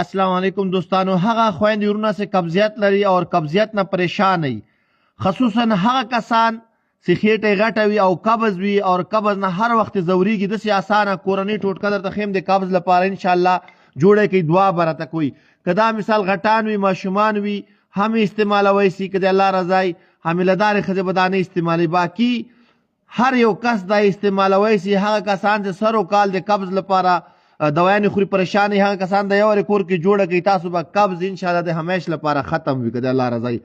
السلام علیکم دوستانو. هغه خويندې ورونه چې قبضیت لري او قبضیت نه پریشان وي، خصوصا هغه کسان چې خېټه غټه وي او قبض وي او قبض نه هر وخت ځوريږي، داسې اسانه کورنۍ ټوټکه درته ښیم د قبض لپاره انشاءالله جوړه کوي، دعا برته کوي. که دا مثال غټان وي، ماشومان وي، هم استعمالوي سي که د الله رضا وي. حاملهدارې ښځې به دا نه استعمالوي. باقي هر یو کس دا استعمالوي سي. هغه کسان چې سر و کال د قبض لپاره دوايانې خوري، پریشان وي، هغه کسان د یو وارې کور کې جوړه کوي، تاسو به قبض انشاءالله د همیش لپاره ختم وي که د الله رضا وي.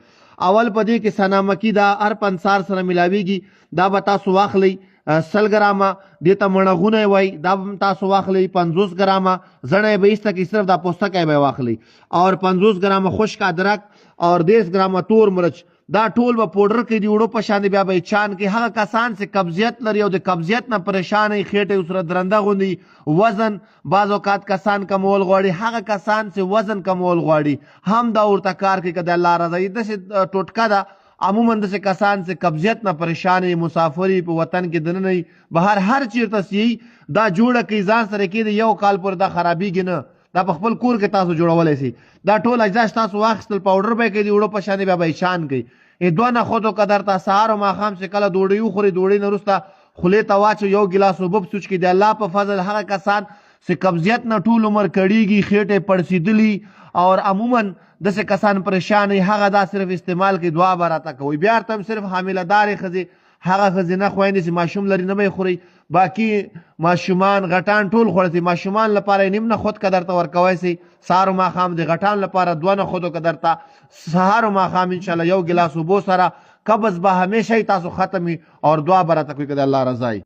اول په دې کې سنامکي دا هر پنسار سره ملاویږي، دا به تاسو واخلئ 100 ګرامه. دې ته مڼغونه وایي، دا به تاسو واخلئ 50 ګرامه. زړه یې به ایسته کړئ، صرف دا پوستکی به یې واخلئ، اور 50 ګرامه خشک ادرک اور 10 ګرامه تور مرچ. دا ټول به پوډر کې دی وړو په شان دی، بیا به یې چان کې. هغه کسان چې قبضیت لري او د قبضیت نه پریشان وي، خېټه یې ورسره درنده غوندي، وزن بعض اوقات کسان کمول غواړي، هغه کسان چې وزن کمول غواړي هم دا ورته کار کوي که د الله رضا وي. داسې ټوټکه ده. عموما داسې کسان چې قبضیت نه پریشان وي، مسافر وي، په وطن کې دننه وي، بهر هر چیرته سي، دا جوړه کوي ځان سره کېږي، یو کال پورې دا خرابېږي نه. دا په خپل کور کې تاسو جوړولی سي. دا ټول اجزا تاسو واخیستل، پاوډر به یې کوي، د وړو په شان بیا به یې شان کوي. دوه نخودو که درته سهار او ماښام چې کله ډوډۍ وخورئ، ډوډۍ نه وروسته خولې ته واچوئ، یو ګیلاس اوبه په سوچ کې. د الله په فضل هغه کسان چې قبضیت نه ټول عمر کړېږي، خېټې پړسېدلي او عموما داسې کسان پریشان وي، هغه دا صرف استعمال کوي، دعا به راته کوئ. بیا ورته هم صرف حاملهدارې ښځې، هغه ښځینه خویندې چې ماشوم لري نه به یې خورئ. باقي ماشومان غټان ټول خوړئ. ماشومان لپاره یې نیم نخود که درته ورکوی سئ سهار و ماښام، د غټان لپاره 2 نخودو که درته سهار و ماښام انشاءالله یو ګیلاس اوبو سره قبض به همیشه تاسو ختم وي، اور دعا به راته کوئ که د الله رضا وي.